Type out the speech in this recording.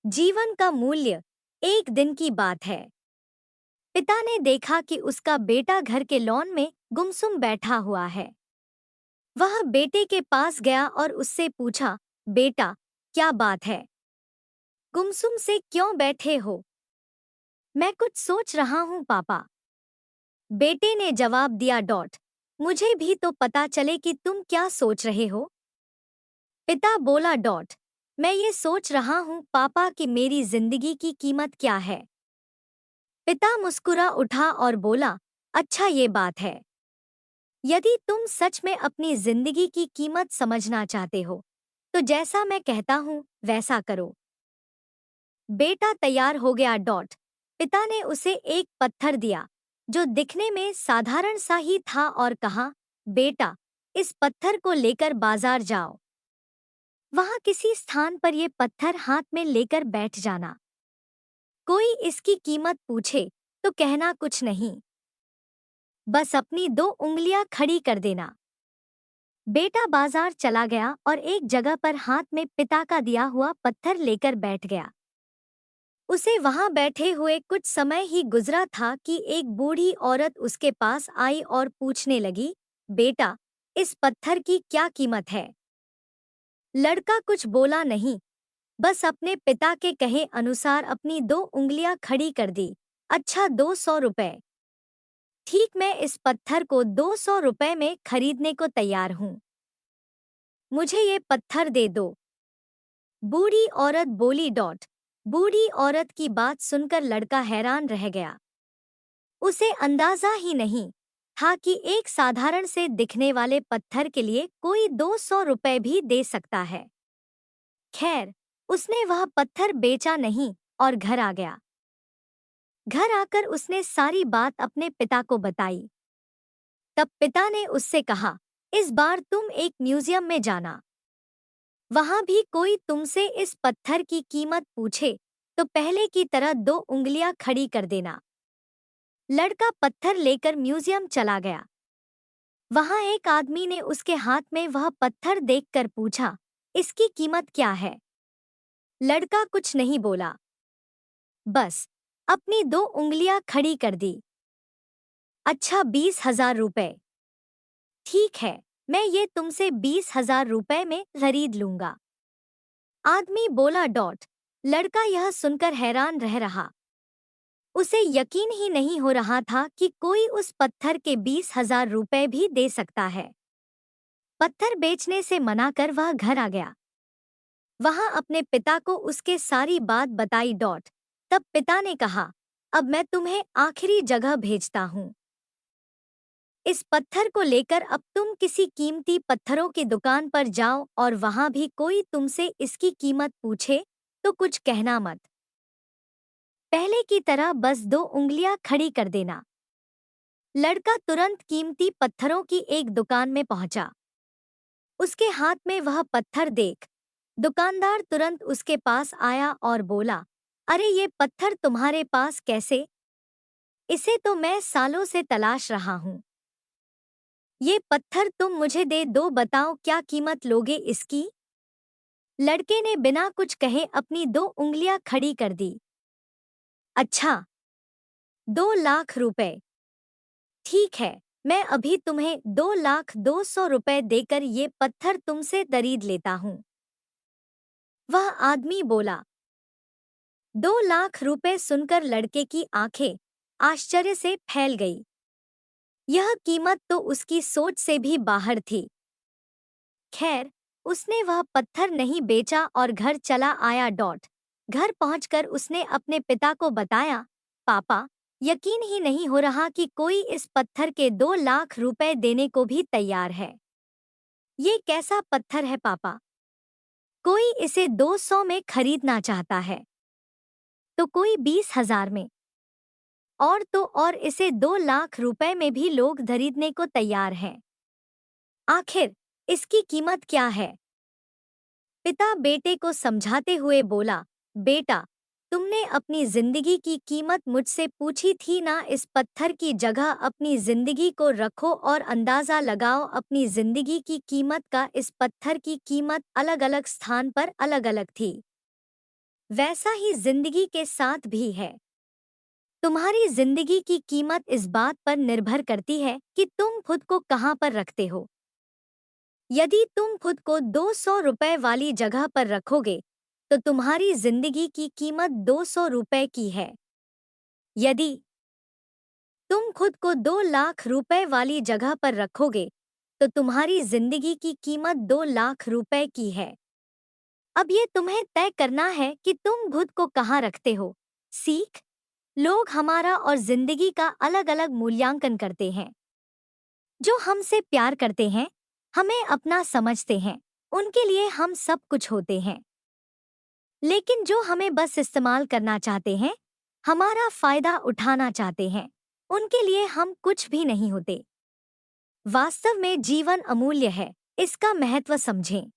जीवन का मूल्य। एक दिन की बात है। पिता ने देखा कि उसका बेटा घर के लॉन में गुमसुम बैठा हुआ है। वह बेटे के पास गया और उससे पूछा, बेटा, क्या बात है? गुमसुम से क्यों बैठे हो? मैं कुछ सोच रहा हूँ पापा। बेटे ने जवाब दिया। मुझे भी तो पता चले कि तुम क्या सोच रहे हो। पिता बोला। मैं ये सोच रहा हूँ पापा कि मेरी जिंदगी की कीमत क्या है। पिता मुस्कुरा उठा और बोला, अच्छा ये बात है। यदि तुम सच में अपनी जिंदगी की कीमत समझना चाहते हो, तो जैसा मैं कहता हूँ वैसा करो। बेटा तैयार हो गया। पिता ने उसे एक पत्थर दिया, जो दिखने में साधारण सा ही था और कहा, बेटा, इस पत्थर को लेकर बाजार जाओ। वहां किसी स्थान पर ये पत्थर हाथ में लेकर बैठ जाना। कोई इसकी कीमत पूछे तो कहना कुछ नहीं, बस अपनी दो उंगलियां खड़ी कर देना। बेटा बाजार चला गया और एक जगह पर हाथ में पिता का दिया हुआ पत्थर लेकर बैठ गया। उसे वहां बैठे हुए कुछ समय ही गुजरा था कि एक बूढ़ी औरत उसके पास आई और पूछने लगी, बेटा, इस पत्थर की क्या कीमत है? लड़का कुछ बोला नहीं, बस अपने पिता के कहे अनुसार अपनी दो उंगलियां खड़ी कर दी। अच्छा, 200 रुपए। ठीक, मैं इस पत्थर को 200 रुपए में खरीदने को तैयार हूँ। मुझे ये पत्थर दे दो। बूढ़ी औरत बोली। बूढ़ी औरत की बात सुनकर लड़का हैरान रह गया। उसे अंदाजा ही नहीं था कि एक साधारण से दिखने वाले पत्थर के लिए कोई 200 रुपए भी दे सकता है। खैर, उसने वह पत्थर बेचा नहीं और घर आ गया। घर आकर उसने सारी बात अपने पिता को बताई। तब पिता ने उससे कहा, इस बार तुम एक म्यूजियम में जाना। वहां भी कोई तुमसे इस पत्थर की कीमत पूछे तो पहले की तरह दो उंगलियां खड़ी कर देना। लड़का पत्थर लेकर म्यूजियम चला गया। वहां एक आदमी ने उसके हाथ में वह पत्थर देखकर पूछा, इसकी कीमत क्या है? लड़का कुछ नहीं बोला, बस अपनी दो उंगलियां खड़ी कर दी। अच्छा, 20,000 रुपए। ठीक है, मैं ये तुमसे 20,000 रुपए में खरीद लूंगा। आदमी बोला। लड़का यह सुनकर हैरान रह रहा। उसे यकीन ही नहीं हो रहा था कि कोई उस पत्थर के 20,000 रुपए भी दे सकता है। पत्थर बेचने से मना कर वह घर आ गया। वहां अपने पिता को उसके सारी बात बताई। तब पिता ने कहा, अब मैं तुम्हें आखिरी जगह भेजता हूँ। इस पत्थर को लेकर अब तुम किसी कीमती पत्थरों की दुकान पर जाओ और वहां भी कोई तुमसे इसकी कीमत पूछे तो कुछ कहना मत। पहले की तरह बस दो उंगलियां खड़ी कर देना। लड़का तुरंत कीमती पत्थरों की एक दुकान में पहुंचा। उसके हाथ में वह पत्थर देख दुकानदार तुरंत उसके पास आया और बोला, अरे ये पत्थर तुम्हारे पास कैसे? इसे तो मैं सालों से तलाश रहा हूँ। ये पत्थर तुम मुझे दे दो, बताओ क्या कीमत लोगे इसकी? लड़के ने बिना कुछ कहे अपनी दो उंगलियां खड़ी कर दी। अच्छा, 2 लाख रुपए। ठीक है, मैं अभी तुम्हें 2,200,000 रुपए देकर ये पत्थर तुमसे खरीद लेता हूँ। वह आदमी बोला। 2 लाख रुपए सुनकर लड़के की आंखें आश्चर्य से फैल गई। यह कीमत तो उसकी सोच से भी बाहर थी। खैर, उसने वह पत्थर नहीं बेचा और घर चला आया। घर पहुंचकर उसने अपने पिता को बताया, पापा, यकीन ही नहीं हो रहा कि कोई इस पत्थर के 2 लाख रुपए देने को भी तैयार है। ये कैसा पत्थर है पापा? कोई इसे 200 में खरीदना चाहता है, तो कोई 20,000 में, और तो और इसे 2 लाख रुपए में भी लोग खरीदने को तैयार हैं। आखिर इसकी कीमत क्या है? पिता बेटे को समझाते हुए बोला, बेटा, तुमने अपनी जिंदगी की कीमत मुझसे पूछी थी ना। इस पत्थर की जगह अपनी जिंदगी को रखो और अंदाजा लगाओ अपनी जिंदगी की कीमत का। इस पत्थर की कीमत अलग अलग स्थान पर अलग अलग थी। वैसा ही जिंदगी के साथ भी है। तुम्हारी जिंदगी की कीमत इस बात पर निर्भर करती है कि तुम खुद को कहाँ पर रखते हो। यदि तुम खुद को 200 रुपए वाली जगह पर रखोगे तो तुम्हारी जिंदगी की कीमत 200 रुपए की है। यदि तुम खुद को 2 लाख रुपए वाली जगह पर रखोगे तो तुम्हारी जिंदगी की कीमत 2 लाख रुपए की है। अब ये तुम्हें तय करना है कि तुम खुद को कहाँ रखते हो। सीख। लोग हमारा और जिंदगी का अलग अलग मूल्यांकन करते हैं। जो हमसे प्यार करते हैं, हमें अपना समझते हैं, उनके लिए हम सब कुछ होते हैं। लेकिन जो हमें बस इस्तेमाल करना चाहते हैं, हमारा फायदा उठाना चाहते हैं, उनके लिए हम कुछ भी नहीं होते। वास्तव में जीवन अमूल्य है, इसका महत्व समझें।